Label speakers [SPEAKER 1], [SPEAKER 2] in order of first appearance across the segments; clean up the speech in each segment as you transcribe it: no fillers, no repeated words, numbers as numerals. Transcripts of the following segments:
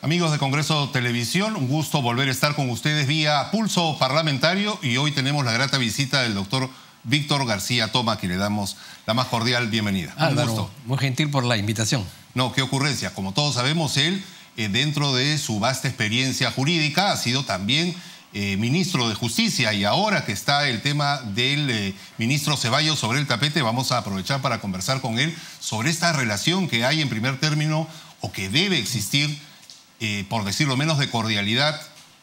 [SPEAKER 1] Amigos de Congreso Televisión, un gusto volver a estar con ustedes vía Pulso Parlamentario y hoy tenemos la grata visita del doctor Víctor García Toma, a quien le damos la más cordial bienvenida.
[SPEAKER 2] Un gusto. Muy gentil por la invitación.
[SPEAKER 1] No, qué ocurrencia. Como todos sabemos, él, dentro de su vasta experiencia jurídica, ha sido también ministro de Justicia, y ahora que está el tema del ministro Ceballos sobre el tapete, vamos a aprovechar para conversar con él sobre esta relación que hay en primer término, o que debe existir, por decirlo menos, de cordialidad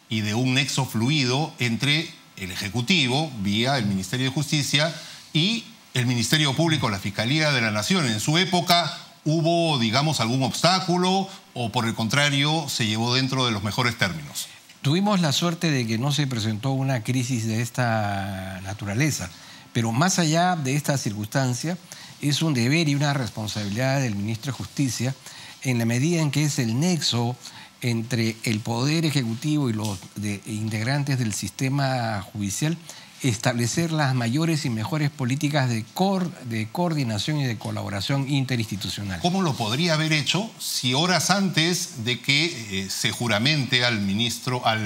[SPEAKER 1] y de un nexo fluido entre el Ejecutivo, vía el Ministerio de Justicia, y el Ministerio Público, la Fiscalía de la Nación. En su época hubo, digamos, algún obstáculo, o por el contrario, se llevó dentro de los mejores términos.
[SPEAKER 2] Tuvimos la suerte de que no se presentó una crisis de esta naturaleza, pero más allá de esta circunstancia, es un deber y una responsabilidad del ministro de Justicia, en la medida en que es el nexo entre el Poder Ejecutivo y los integrantes del sistema judicial, establecer las mayores y mejores políticas de coordinación y de colaboración interinstitucional.
[SPEAKER 1] ¿Cómo lo podría haber hecho si horas antes de que se juramente al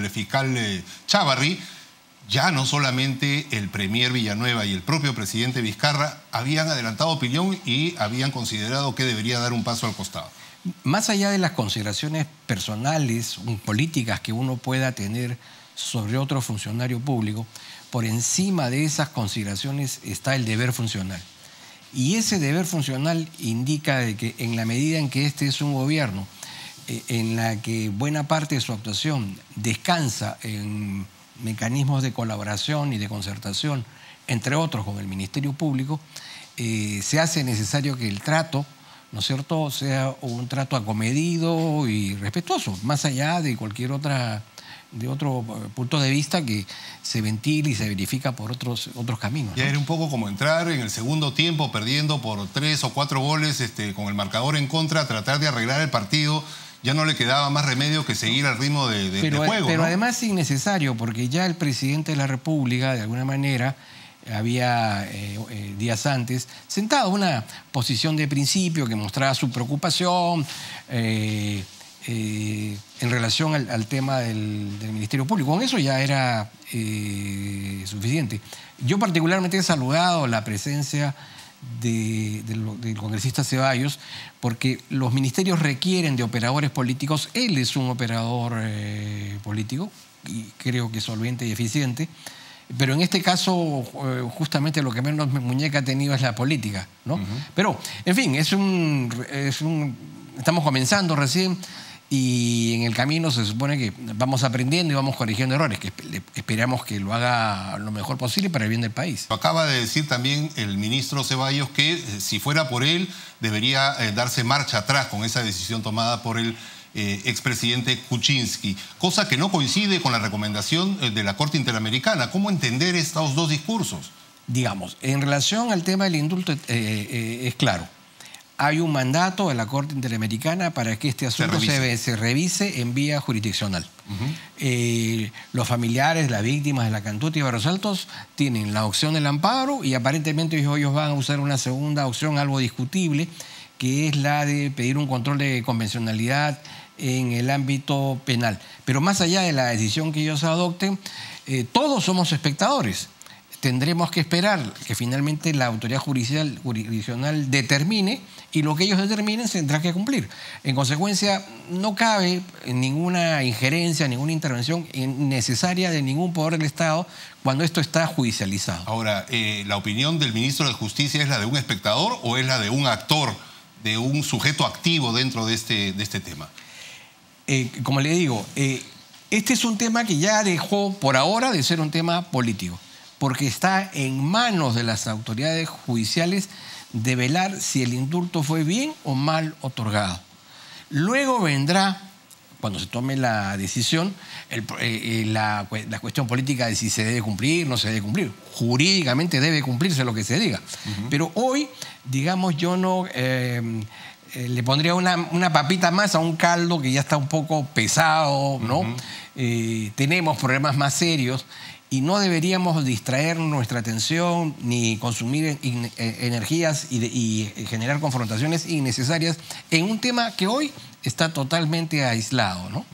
[SPEAKER 1] fiscal Chávarri, ya no solamente el premier Villanueva y el propio presidente Vizcarra habían adelantado opinión y habían considerado que debería dar un paso al costado?
[SPEAKER 2] Más allá de las consideraciones personales, políticas que uno pueda tener sobre otro funcionario público, por encima de esas consideraciones está el deber funcional. Y ese deber funcional indica de que en la medida en que este es un gobierno en la que buena parte de su actuación descansa en mecanismos de colaboración y de concertación, entre otros con el Ministerio Público, se hace necesario que el trato, ¿no es cierto?, sea un trato acomedido y respetuoso, más allá de cualquier otro punto de vista que se ventila y se verifica por otros caminos, ¿no?
[SPEAKER 1] Ya era un poco como entrar en el segundo tiempo perdiendo por 3 o 4 goles con el marcador en contra, tratar de arreglar el partido. Ya no le quedaba más remedio que seguir al ritmo de juego,
[SPEAKER 2] pero
[SPEAKER 1] ¿no?
[SPEAKER 2] Además es innecesario, porque ya el presidente de la República, de alguna manera, había días antes sentado una posición de principio que mostraba su preocupación en relación al tema del Ministerio Público. Con eso ya era suficiente. Yo particularmente he saludado la presencia del congresista Ceballos, porque los ministerios requieren de operadores políticos. Él es un operador político, y creo que solvente y eficiente. Pero en este caso, justamente lo que menos muñeca ha tenido es la política, ¿no? Pero, en fin, estamos comenzando recién, y en el camino se supone que vamos aprendiendo y vamos corrigiendo errores, que esperamos que lo haga lo mejor posible para el bien del país.
[SPEAKER 1] Acaba de decir también el ministro Ceballos que, si fuera por él, debería darse marcha atrás con esa decisión tomada por el expresidente Kuczynski, cosa que no coincide con la recomendación de la Corte Interamericana. ¿Cómo entender estos dos discursos?
[SPEAKER 2] Digamos, en relación al tema del indulto, es claro. Hay un mandato de la Corte Interamericana para que este asunto se revise en vía jurisdiccional. Los familiares, las víctimas de la Cantuta y Barros Altos tienen la opción del amparo, y aparentemente ellos van a usar una segunda opción algo discutible, que es la de pedir un control de convencionalidad en el ámbito penal. Pero más allá de la decisión que ellos adopten, todos somos espectadores. Tendremos que esperar que finalmente la autoridad jurisdiccional determine, y lo que ellos determinen se tendrá que cumplir. En consecuencia, no cabe ninguna injerencia, ninguna intervención innecesaria de ningún poder del Estado cuando esto está judicializado.
[SPEAKER 1] Ahora, ¿la opinión del ministro de Justicia es la de un espectador o es la de un actor, de un sujeto activo dentro de este tema?
[SPEAKER 2] Como le digo, este es un tema que ya dejó por ahora de ser un tema político, porque está en manos de las autoridades judiciales de velar si el indulto fue bien o mal otorgado. Luego vendrá, cuando se tome la decisión, la cuestión política de si se debe cumplir, no se debe cumplir. Jurídicamente debe cumplirse lo que se diga. Pero hoy, digamos, yo no le pondría una papita más a un caldo que ya está un poco pesado, ¿no? Tenemos problemas más serios. y no deberíamos distraer nuestra atención ni consumir energías y generar confrontaciones innecesarias en un tema que hoy está totalmente aislado, ¿no?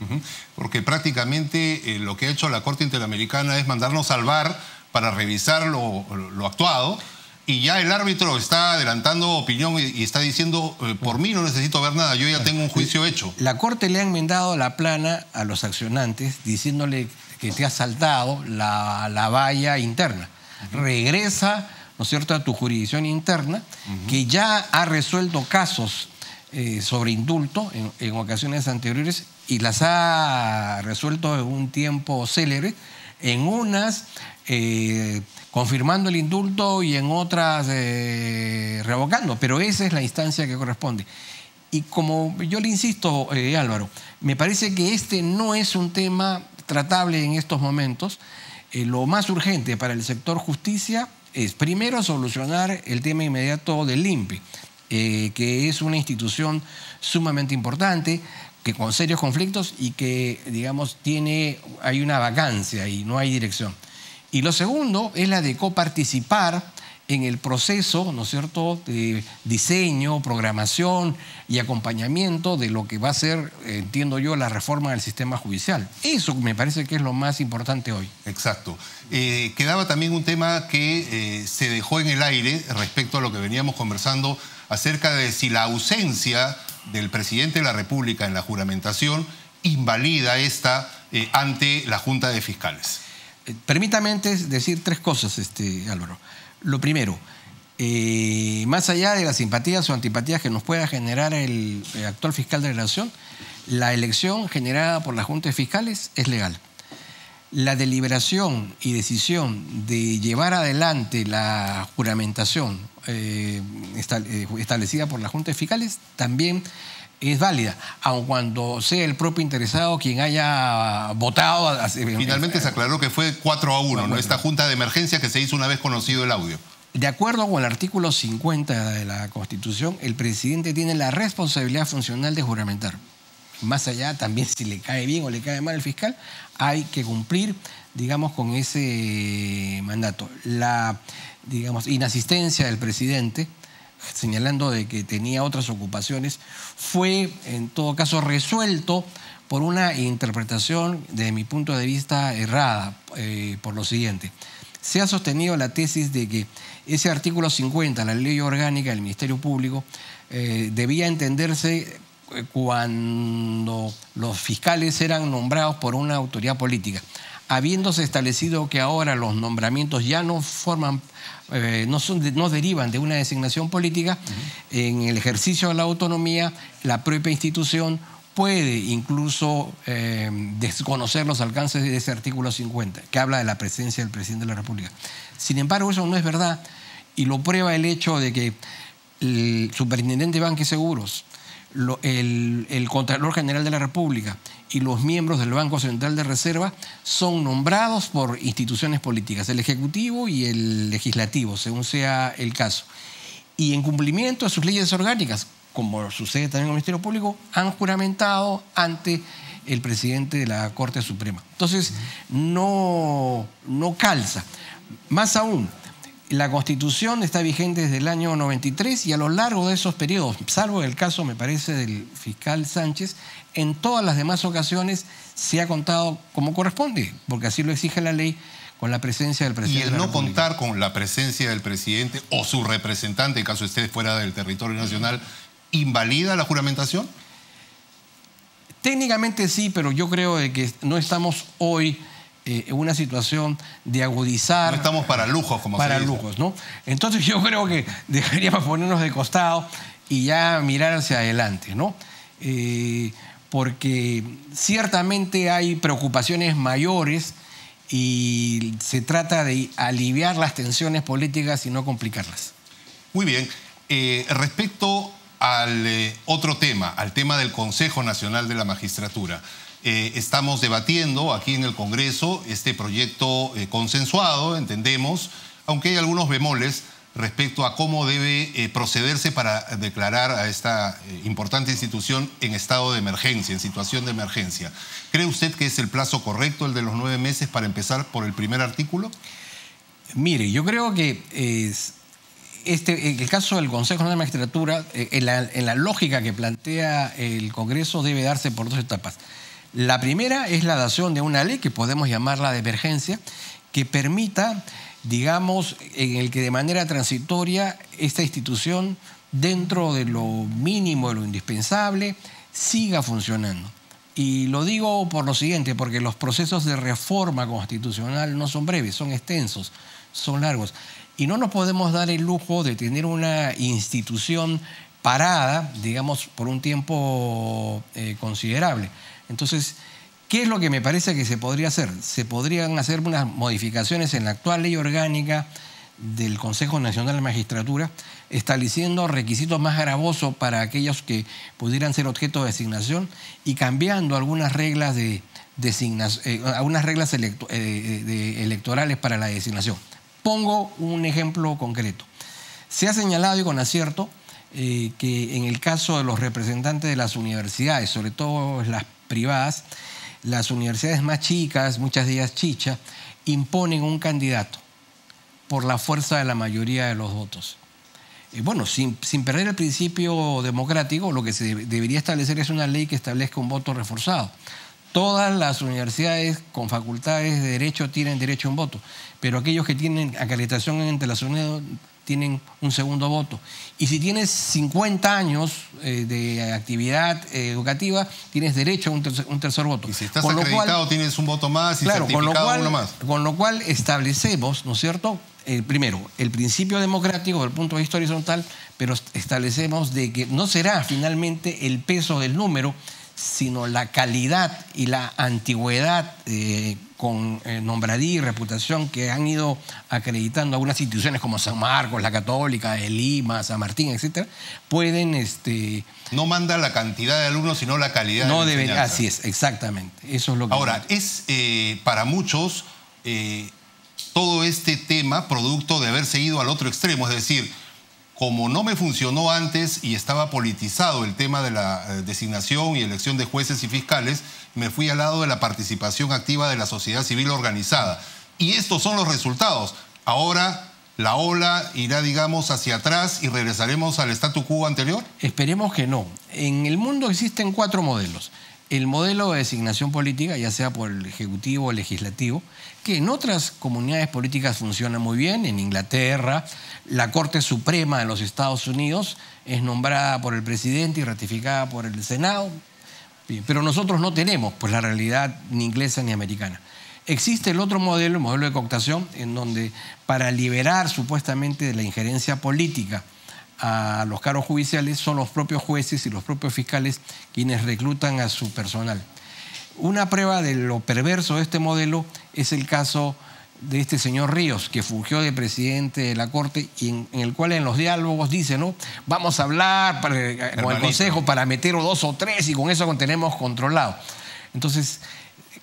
[SPEAKER 1] Porque prácticamente lo que ha hecho la Corte Interamericana es mandarnos al VAR para revisar lo actuado, y ya el árbitro está adelantando opinión y está diciendo, por mí no necesito ver nada, yo ya tengo un juicio hecho.
[SPEAKER 2] La Corte le ha enmendado la plana a los accionantes diciéndole que te has saltado la valla interna. Regresa, ¿no es cierto?, a tu jurisdicción interna, que ya ha resuelto casos sobre indulto en ocasiones anteriores y las ha resuelto en un tiempo célebre, en unas confirmando el indulto y en otras revocando, pero esa es la instancia que corresponde. Y como yo le insisto, Álvaro, me parece que este no es un tema tratable en estos momentos. Lo más urgente para el sector justicia es primero solucionar el tema inmediato del INPE, que es una institución sumamente importante, que con serios conflictos y que, digamos, hay una vacancia y no hay dirección. Y lo segundo es la de coparticipar en el proceso, ¿no es cierto?, de diseño, programación y acompañamiento de lo que va a ser, entiendo yo, la reforma del sistema judicial. Eso me parece que es lo más importante hoy.
[SPEAKER 1] Exacto. Quedaba también un tema que se dejó en el aire respecto a lo que veníamos conversando acerca de si la ausencia del presidente de la República en la juramentación invalida esta ante la Junta de Fiscales.
[SPEAKER 2] Permítame decir tres cosas, Álvaro. Lo primero, más allá de las simpatías o antipatías que nos pueda generar el actual fiscal de la Nación, la elección generada por la Junta de Fiscales es legal. La deliberación y decisión de llevar adelante la juramentación establecida por la Junta de Fiscales también es válida, aun cuando sea el propio interesado quien haya votado.
[SPEAKER 1] Finalmente se aclaró que fue 4-1, ¿no? Esta junta de emergencia que se hizo una vez conocido el audio.
[SPEAKER 2] De acuerdo con el artículo 50 de la Constitución, el presidente tiene la responsabilidad funcional de juramentar. Más allá, también si le cae bien o le cae mal al fiscal, hay que cumplir, digamos, con ese mandato. La, digamos, inasistencia del presidente, señalando de que tenía otras ocupaciones, fue en todo caso resuelto por una interpretación, desde mi punto de vista, errada, por lo siguiente. Se ha sostenido la tesis de que ese artículo 50, la ley orgánica del Ministerio Público, debía entenderse cuando los fiscales eran nombrados por una autoridad política. Habiéndose establecido que ahora los nombramientos ya no forman, no derivan de una designación política, en el ejercicio de la autonomía, la propia institución puede incluso desconocer los alcances de ese artículo 50, que habla de la presencia del presidente de la República. Sin embargo, eso no es verdad, y lo prueba el hecho de que el superintendente de Banca y Seguros, el Contralor General de la República y los miembros del Banco Central de Reserva son nombrados por instituciones políticas, el Ejecutivo y el Legislativo, según sea el caso. Y en cumplimiento de sus leyes orgánicas, como sucede también en el Ministerio Público, han juramentado ante el presidente de la Corte Suprema. Entonces, no calza. Más aún, la Constitución está vigente desde el año 93 y a lo largo de esos periodos, salvo el caso, me parece, del fiscal Sánchez, en todas las demás ocasiones se ha contado como corresponde, porque así lo exige la ley, con la presencia del presidente.
[SPEAKER 1] Y el no contar con la presencia del presidente o su representante, en caso esté fuera del territorio nacional, ¿invalida la juramentación?
[SPEAKER 2] Técnicamente sí, pero yo creo de que no estamos hoy en una situación de agudizar.
[SPEAKER 1] No estamos para lujos, como se dice.
[SPEAKER 2] Para lujos, ¿no? Entonces yo creo que deberíamos ponernos de costado y ya mirar hacia adelante, ¿no? Porque ciertamente hay preocupaciones mayores y se trata de aliviar las tensiones políticas y no complicarlas.
[SPEAKER 1] Muy bien. Respecto al otro tema, al tema del Consejo Nacional de la Magistratura. Estamos debatiendo aquí en el Congreso este proyecto consensuado, entendemos, aunque hay algunos bemoles respecto a cómo debe procederse para declarar a esta importante institución en estado de emergencia, en situación de emergencia. ¿Cree usted que es el plazo correcto, el de los 9 meses, para empezar por el primer artículo?
[SPEAKER 2] Mire, yo creo que en el caso del Consejo de la Magistratura, en la lógica que plantea el Congreso, debe darse por 2 etapas. La primera es la dación de una ley, que podemos llamarla de emergencia, que permita, digamos, en el que de manera transitoria esta institución, dentro de lo mínimo, de lo indispensable, siga funcionando. Y lo digo por lo siguiente, porque los procesos de reforma constitucional no son breves, son extensos, son largos. Y no nos podemos dar el lujo de tener una institución parada, digamos, por un tiempo considerable. Entonces, ¿qué es lo que me parece que se podría hacer? Se podrían hacer unas modificaciones en la actual ley orgánica del Consejo Nacional de la Magistratura, estableciendo requisitos más gravosos para aquellos que pudieran ser objeto de designación y cambiando algunas reglas electorales para la designación. Pongo un ejemplo concreto. Se ha señalado, y con acierto, que en el caso de los representantes de las universidades, sobre todo las privadas, las universidades más chicas, muchas de ellas chicha, imponen un candidato por la fuerza de la mayoría de los votos. Bueno, sin perder el principio democrático, lo que se debería establecer es una ley que establezca un voto reforzado. Todas las universidades con facultades de derecho tienen derecho a un voto, pero aquellos que tienen acreditación entre las unidades tienen un segundo voto. Y si tienes 50 años de actividad educativa, tienes derecho a un tercer voto.
[SPEAKER 1] Y si estás acreditado, tienes un voto más y claro, certificado uno más.
[SPEAKER 2] Con lo cual establecemos, ¿no es cierto?, primero, el principio democrático desde el punto de vista horizontal, pero establecemos de que no será finalmente el peso del número, sino la calidad y la antigüedad con nombradía y reputación que han ido acreditando algunas instituciones como San Marcos, la Católica, de Lima, San Martín, etcétera, pueden...
[SPEAKER 1] No manda la cantidad de alumnos, sino la calidad de la enseñanza.
[SPEAKER 2] Así es, exactamente. Eso es lo que...
[SPEAKER 1] Ahora, es para muchos todo este tema producto de haberse ido al otro extremo, es decir, como no me funcionó antes y estaba politizado el tema de la designación y elección de jueces y fiscales, me fui al lado de la participación activa de la sociedad civil organizada. Y estos son los resultados. Ahora la ola irá, digamos, hacia atrás y regresaremos al statu quo anterior.
[SPEAKER 2] Esperemos que no. En el mundo existen 4 modelos. El modelo de designación política, ya sea por el Ejecutivo o el Legislativo, que en otras comunidades políticas funciona muy bien. En Inglaterra, la Corte Suprema de los Estados Unidos es nombrada por el presidente y ratificada por el Senado. Pero nosotros no tenemos pues, la realidad ni inglesa ni americana. Existe el otro modelo, el modelo de cooptación, en donde para liberar supuestamente de la injerencia política a los cargos judiciales son los propios jueces y los propios fiscales quienes reclutan a su personal. Una prueba de lo perverso de este modelo es el caso de este señor Ríos, que fungió de presidente de la Corte y en el cual en los diálogos dice, ¿no? Vamos a hablar con el Consejo para meter 2 o 3 y con eso tenemos controlado. Entonces,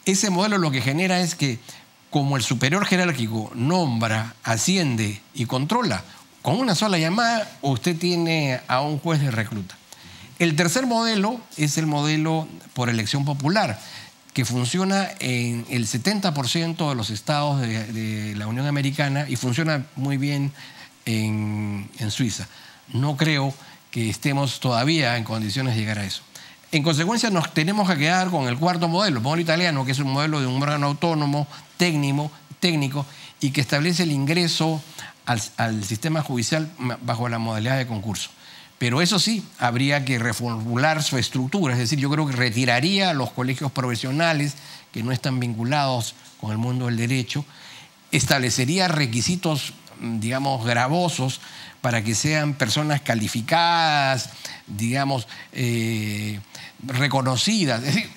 [SPEAKER 2] ese modelo lo que genera es que como el superior jerárquico nombra, asciende y controla, con una sola llamada usted tiene a un juez de recluta. El tercer modelo es el modelo por elección popular, que funciona en el 70% de los estados de la Unión Americana y funciona muy bien en Suiza. No creo que estemos todavía en condiciones de llegar a eso. En consecuencia, nos tenemos que quedar con el cuarto modelo, el modelo italiano, que es un modelo de un órgano autónomo, técnico, y que establece el ingreso al sistema judicial bajo la modalidad de concurso. Pero eso sí, habría que reformular su estructura, es decir, yo creo que retiraría los colegios profesionales que no están vinculados con el mundo del derecho, establecería requisitos, digamos, gravosos para que sean personas calificadas, digamos, reconocidas. Es decir,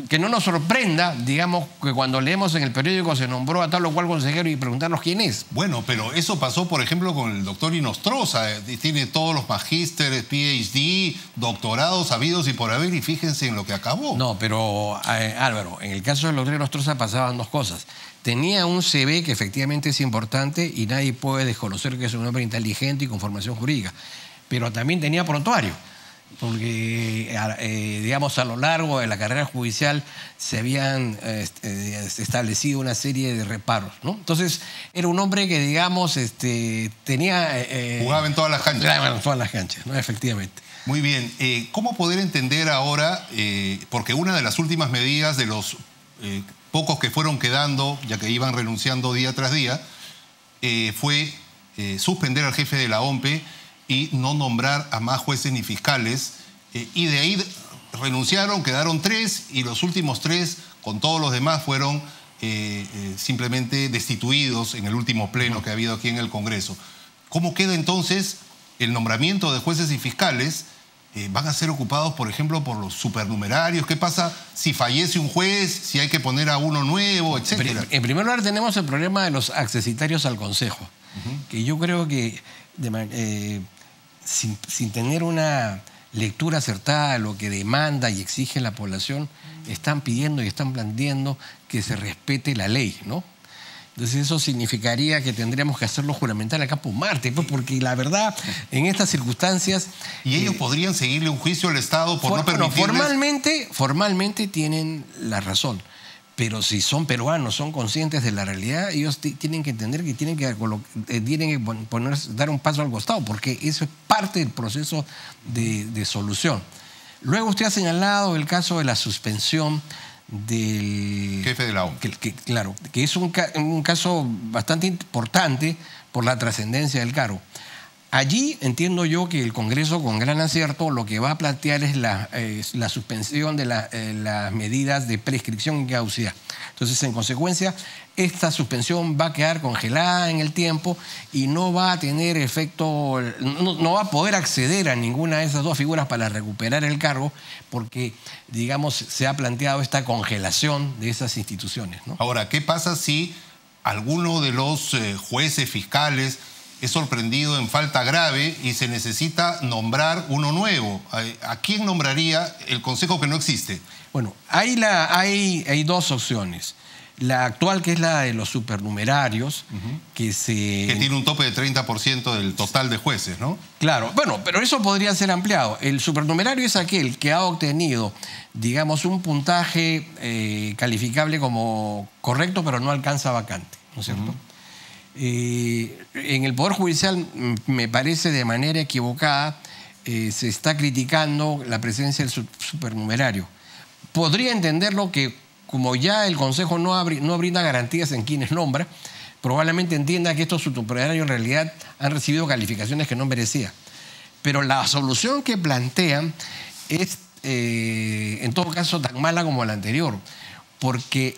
[SPEAKER 2] que no nos sorprenda, digamos, que cuando leemos en el periódico se nombró a tal o cual consejero y preguntarnos quién es.
[SPEAKER 1] Bueno, pero eso pasó, por ejemplo, con el doctor Inostroza. Tiene todos los magísteres, PhD, doctorados habidos y por haber, y fíjense en lo que acabó.
[SPEAKER 2] No, pero Álvaro, en el caso del doctor Inostroza pasaban dos cosas. Tenía un CV que efectivamente es importante y nadie puede desconocer que es un hombre inteligente y con formación jurídica, pero también tenía prontuario, porque digamos, a lo largo de la carrera judicial se habían establecido una serie de reparos, ¿no? Entonces era un hombre que, digamos, tenía...
[SPEAKER 1] jugaba en todas las canchas.
[SPEAKER 2] Jugaba en todas las canchas, ¿no? Efectivamente.
[SPEAKER 1] Muy bien. ¿Cómo poder entender ahora, porque una de las últimas medidas de los pocos que fueron quedando, ya que iban renunciando día tras día, fue suspender al jefe de la OMPE y no nombrar a más jueces ni fiscales, y de ahí renunciaron, quedaron 3, y los últimos 3, con todos los demás, fueron simplemente destituidos en el último pleno que ha habido aquí en el Congreso. ¿Cómo queda entonces el nombramiento de jueces y fiscales? ¿Van a ser ocupados, por ejemplo, por los supernumerarios? ¿Qué pasa si fallece un juez, si hay que poner a uno nuevo, etcétera?
[SPEAKER 2] En primer lugar tenemos el problema de los accesitarios al Consejo, que yo creo que sin tener una lectura acertada de lo que demanda y exige la población, están pidiendo y están planteando que se respete la ley, ¿no? Entonces eso significaría que tendríamos que hacerlo juramentar a Capo Marte, pues, porque la verdad, en estas circunstancias...
[SPEAKER 1] ¿Y ellos podrían seguirle un juicio al Estado por no permitirles?
[SPEAKER 2] Formalmente tienen la razón, pero si son peruanos, son conscientes de la realidad, ellos tienen que entender que tienen que dar un paso al costado, porque eso es parte del proceso de solución. Luego usted ha señalado el caso de la suspensión del
[SPEAKER 1] jefe de la OMPE.
[SPEAKER 2] Claro, que es un caso bastante importante por la trascendencia del cargo. Allí entiendo yo que el Congreso, con gran acierto, lo que va a plantear es la suspensión de las medidas de prescripción y caducidad. Entonces, en consecuencia, esta suspensión va a quedar congelada en el tiempo y no va a tener efecto, no va a poder acceder a ninguna de esas dos figuras para recuperar el cargo, porque, digamos, se ha planteado esta congelación de esas instituciones, ¿no?
[SPEAKER 1] Ahora, ¿qué pasa si alguno de los jueces, fiscales, es sorprendido en falta grave y se necesita nombrar uno nuevo? ¿A quién nombraría el Consejo, que no existe?
[SPEAKER 2] Bueno, hay dos opciones. La actual, que es la de los supernumerarios, que
[SPEAKER 1] tiene un tope de 30% del total de jueces, ¿no?
[SPEAKER 2] Claro, bueno, pero eso podría ser ampliado. El supernumerario es aquel que ha obtenido, digamos, un puntaje calificable como correcto, pero no alcanza vacante, ¿no es cierto? En el Poder Judicial, me parece de manera equivocada, se está criticando la presencia del supernumerario. Podría entenderlo que, como ya el Consejo no brinda garantías en quienes nombra, probablemente entienda que estos supernumerarios en realidad han recibido calificaciones que no merecían. Pero la solución que plantean es, en todo caso, tan mala como la anterior, porque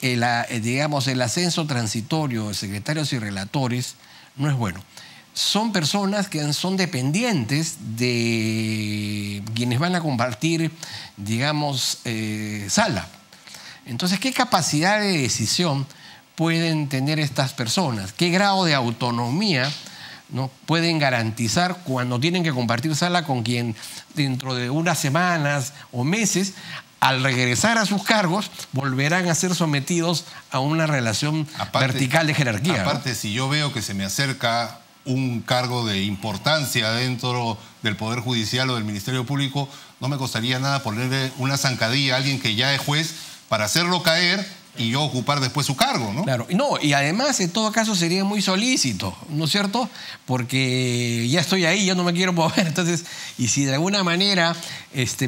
[SPEAKER 2] digamos, el ascenso transitorio de secretarios y relatores no es bueno. Son personas que son dependientes de quienes van a compartir, digamos, sala. Entonces, ¿qué capacidad de decisión pueden tener estas personas? ¿Qué grado de autonomía, ¿no?, pueden garantizar cuando tienen que compartir sala con quien dentro de unas semanas o meses, al regresar a sus cargos, volverán a ser sometidos a una relación vertical de jerarquía?
[SPEAKER 1] Aparte, ¿no? Si yo veo que se me acerca un cargo de importancia dentro del Poder Judicial o del Ministerio Público, no me costaría nada ponerle una zancadilla a alguien que ya es juez para hacerlo caer y yo ocupar después su cargo, ¿no?
[SPEAKER 2] Claro, no, y además en todo caso sería muy solícito, ¿no es cierto? Porque ya estoy ahí, yo no me quiero mover. Entonces, y si de alguna manera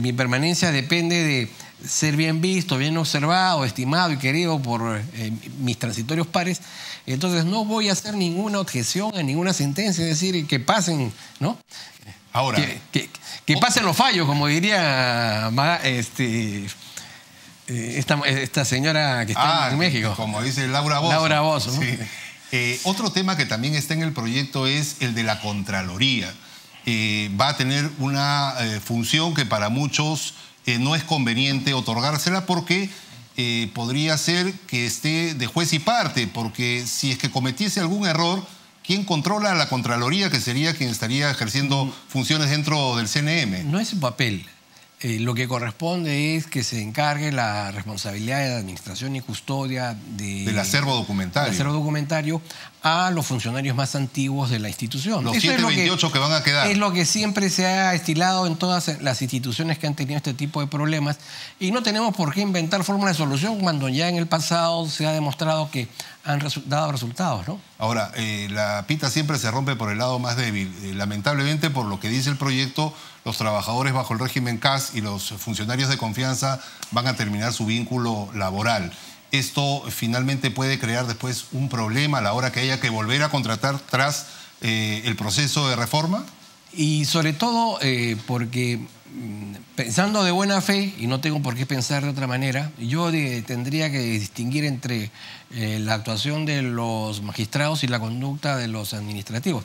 [SPEAKER 2] mi permanencia depende de ser bien visto, bien observado, estimado y querido por mis transitorios pares, entonces no voy a hacer ninguna objeción a ninguna sentencia, es decir, que pasen, ¿no?
[SPEAKER 1] Ahora,
[SPEAKER 2] que pasen los fallos, como diría esta señora que está en México.
[SPEAKER 1] Como dice Laura Bozzo.
[SPEAKER 2] Laura Bozzo, ¿no?
[SPEAKER 1] Sí. Otro tema que también está en el proyecto es el de la Contraloría. Va a tener una función que para muchos no es conveniente otorgársela, porque podría ser que esté de juez y parte, porque si es que cometiese algún error, ¿quién controla a la Contraloría, que sería quien estaría ejerciendo funciones dentro del CNM?
[SPEAKER 2] No es su papel. Lo que corresponde es que se encargue la responsabilidad de administración y custodia
[SPEAKER 1] del acervo documentario.
[SPEAKER 2] Del acervo documentario a los funcionarios más antiguos de la institución.
[SPEAKER 1] Los 728 que van a quedar.
[SPEAKER 2] Es lo que siempre se ha estilado en todas las instituciones que han tenido este tipo de problemas, y no tenemos por qué inventar fórmulas de solución cuando ya en el pasado se ha demostrado que han dado resultados, ¿no?
[SPEAKER 1] Ahora, la pita siempre se rompe por el lado más débil. Lamentablemente, por lo que dice el proyecto, los trabajadores bajo el régimen CAS y los funcionarios de confianza van a terminar su vínculo laboral. Esto finalmente puede crear después un problema a la hora que haya que volver a contratar tras el proceso de reforma.
[SPEAKER 2] Y sobre todo porque pensando de buena fe, y no tengo por qué pensar de otra manera, yo tendría que distinguir entre la actuación de los magistrados y la conducta de los administrativos.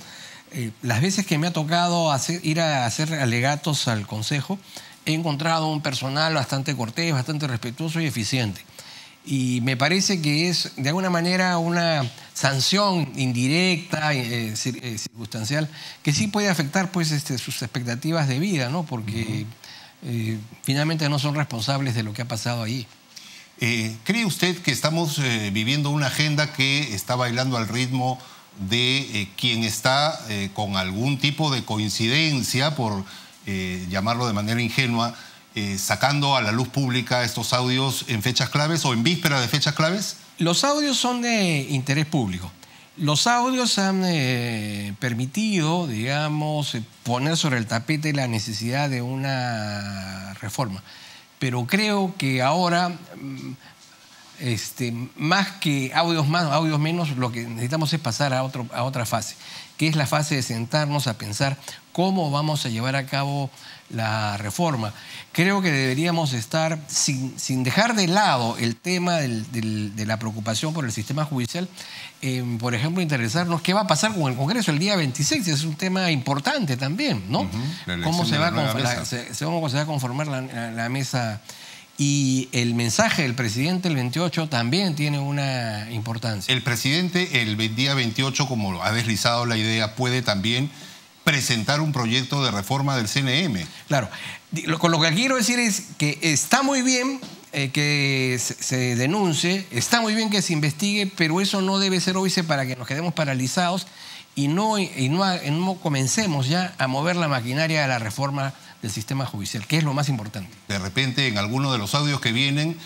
[SPEAKER 2] Las veces que me ha tocado ir a hacer alegatos al Consejo, he encontrado un personal bastante cortés, bastante respetuoso y eficiente. Y me parece que es, de alguna manera, una sanción indirecta, circunstancial, que sí puede afectar pues, sus expectativas de vida, ¿no? Porque finalmente no son responsables de lo que ha pasado allí.
[SPEAKER 1] ¿Cree usted que estamos viviendo una agenda que está bailando al ritmo de quien está con algún tipo de coincidencia, por llamarlo de manera ingenua, sacando a la luz pública estos audios en fechas claves o en víspera de fechas claves?
[SPEAKER 2] Los audios son de interés público. Los audios han permitido, digamos, poner sobre el tapete la necesidad de una reforma. Pero creo que ahora, más que audios más, audios menos, lo que necesitamos es pasar a otra fase, que es la fase de sentarnos a pensar cómo vamos a llevar a cabo la reforma. Creo que deberíamos estar, sin dejar de lado el tema de la preocupación por el sistema judicial, por ejemplo, interesarnos qué va a pasar con el Congreso el día 26, es un tema importante también, ¿no? ¿Cómo se va a conformar la mesa? Y el mensaje del presidente el 28 también tiene una importancia.
[SPEAKER 1] El presidente el día 28, como ha deslizado la idea, puede también presentar un proyecto de reforma del CNM.
[SPEAKER 2] Claro. Con lo que quiero decir es que está muy bien que se denuncie, está muy bien que se investigue, pero eso no debe ser óbice para que nos quedemos paralizados y no comencemos ya a mover la maquinaria de la reforma del sistema judicial, que es lo más importante.
[SPEAKER 1] De repente, en alguno de los audios que vienen,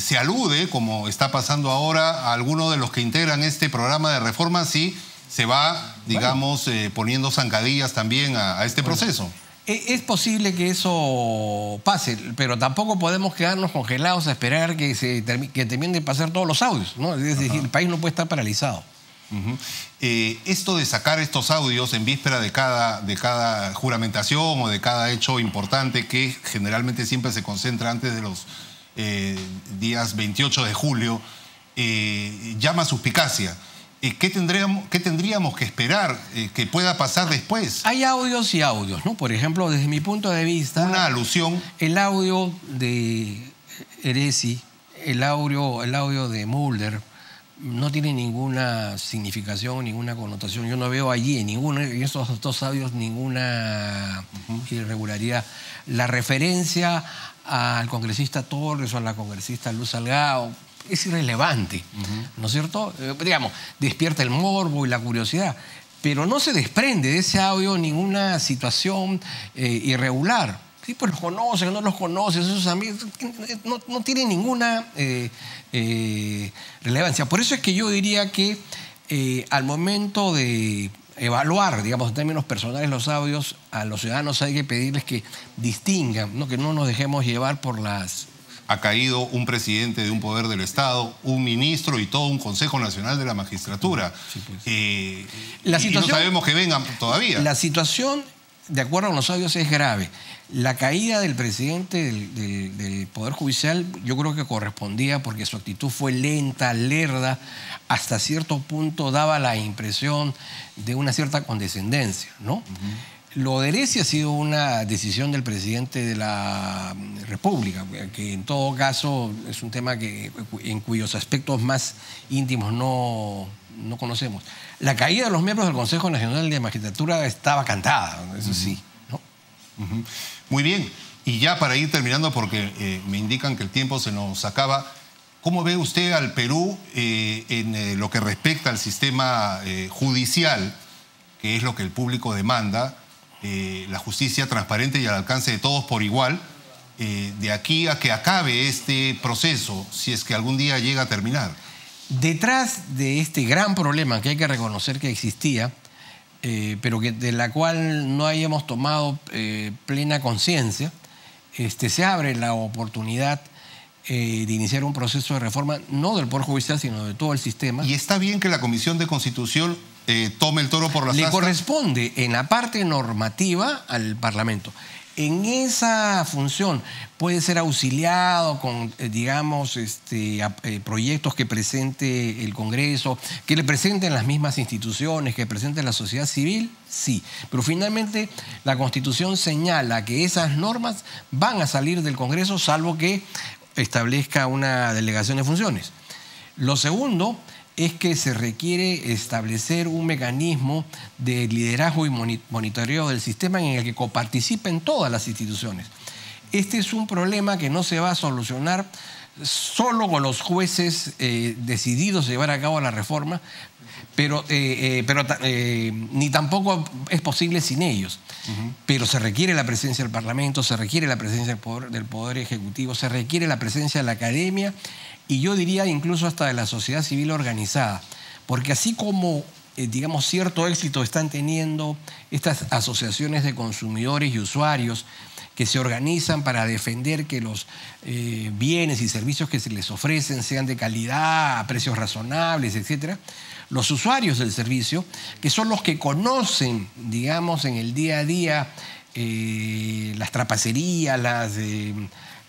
[SPEAKER 1] se alude, como está pasando ahora, a alguno de los que integran este programa de reforma, sí se va, digamos, poniendo zancadillas también a este proceso.
[SPEAKER 2] Es posible que eso pase, pero tampoco podemos quedarnos congelados a esperar que terminen de pasar todos los audios, ¿no? Es decir, el país no puede estar paralizado.
[SPEAKER 1] Esto de sacar estos audios en víspera de cada juramentación o de cada hecho importante, que generalmente siempre se concentra antes de los días 28 de julio, llama suspicacia. ¿Qué tendríamos que esperar que pueda pasar después?
[SPEAKER 2] Hay audios y audios, ¿no? Por ejemplo, desde mi punto de vista...
[SPEAKER 1] Una alusión.
[SPEAKER 2] El audio de Eresi, el audio de Mulder, no tiene ninguna significación, ninguna connotación. Yo no veo allí en estos dos audios ninguna irregularidad. La referencia al congresista Torres o a la congresista Luz Salgado es irrelevante, ¿no es cierto? Digamos, despierta el morbo y la curiosidad, pero no se desprende de ese audio ninguna situación irregular. Sí, pues los conoce, no los conoce, esos amigos, no tiene ninguna relevancia. Por eso es que yo diría que al momento de evaluar, digamos, en términos personales los audios, a los ciudadanos hay que pedirles que distingan, ¿no? Que no nos dejemos llevar por las...
[SPEAKER 1] Ha caído un presidente de un poder del Estado, un ministro y todo un Consejo Nacional de la Magistratura. Sí, pues. Y no sabemos que vengan todavía.
[SPEAKER 2] La situación, de acuerdo con los audios, es grave. La caída del presidente del Poder Judicial yo creo que correspondía porque su actitud fue lenta, lerda, hasta cierto punto daba la impresión de una cierta condescendencia, ¿no? Lo de Heresia ha sido una decisión del presidente de la República, que en todo caso es un tema en cuyos aspectos más íntimos no conocemos. La caída de los miembros del Consejo Nacional de Magistratura estaba cantada, eso sí, ¿no?
[SPEAKER 1] Muy bien. Y ya para ir terminando, porque me indican que el tiempo se nos acaba, ¿cómo ve usted al Perú en lo que respecta al sistema judicial, que es lo que el público demanda? La justicia transparente y al alcance de todos por igual, de aquí a que acabe este proceso, si es que algún día llega a terminar?
[SPEAKER 2] Detrás de este gran problema que hay que reconocer que existía, pero de la cual no hayamos tomado plena conciencia, se abre la oportunidad de iniciar un proceso de reforma, no del Poder Judicial, sino de todo el sistema.
[SPEAKER 1] ¿Y está bien que la Comisión de Constitución tome el toro por las astas?
[SPEAKER 2] Le corresponde en la parte normativa al Parlamento. En esa función puede ser auxiliado con, digamos, proyectos que presente el Congreso, que le presenten las mismas instituciones, que presente la sociedad civil, sí. Pero finalmente la Constitución señala que esas normas van a salir del Congreso, salvo que establezca una delegación de funciones. Lo segundo es que se requiere establecer un mecanismo de liderazgo y monitoreo del sistema en el que coparticipen todas las instituciones. Este es un problema que no se va a solucionar solo con los jueces decididos a llevar a cabo la reforma, pero ni tampoco es posible sin ellos. Pero se requiere la presencia del Parlamento, se requiere la presencia del Poder Ejecutivo, se requiere la presencia de la academia y yo diría incluso hasta de la sociedad civil organizada. Porque así como, digamos, cierto éxito están teniendo estas asociaciones de consumidores y usuarios que se organizan para defender que los bienes y servicios que se les ofrecen sean de calidad, a precios razonables, etc., los usuarios del servicio, que son los que conocen, digamos, en el día a día las trapacerías, las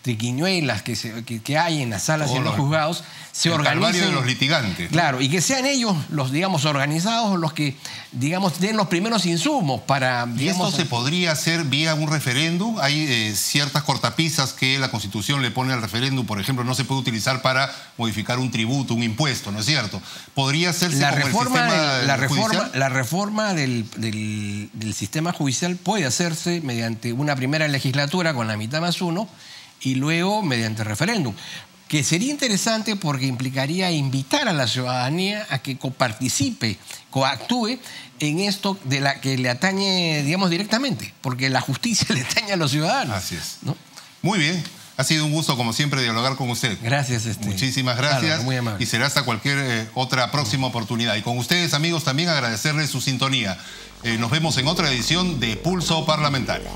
[SPEAKER 2] triquiñuelas que hay en las salas y en los juzgados, se organicen. El calvario
[SPEAKER 1] de los litigantes.
[SPEAKER 2] Claro, y que sean ellos los, digamos, organizados, los que, digamos, den los primeros insumos para, digamos...
[SPEAKER 1] ¿Y esto se podría hacer vía un referéndum? Hay ciertas cortapisas que la Constitución le pone al referéndum, por ejemplo, no se puede utilizar para modificar un tributo, un impuesto, ¿no es cierto? ¿Podría hacerse
[SPEAKER 2] la
[SPEAKER 1] como
[SPEAKER 2] reforma,
[SPEAKER 1] el sistema judicial?
[SPEAKER 2] La reforma del sistema judicial puede hacerse mediante una primera legislatura con la mitad más uno, y luego mediante referéndum, que sería interesante porque implicaría invitar a la ciudadanía a que coparticipe, coactúe en esto de la que le atañe, digamos, directamente, porque la justicia le atañe a los ciudadanos.
[SPEAKER 1] Así es.
[SPEAKER 2] ¿No?
[SPEAKER 1] Muy bien. Ha sido un gusto, como siempre, dialogar con usted.
[SPEAKER 2] Gracias.
[SPEAKER 1] Muchísimas gracias.
[SPEAKER 2] Claro, muy amable.
[SPEAKER 1] Y será hasta cualquier otra próxima oportunidad. Y con ustedes, amigos, también agradecerles su sintonía. Nos vemos en otra edición de Pulso Parlamentario.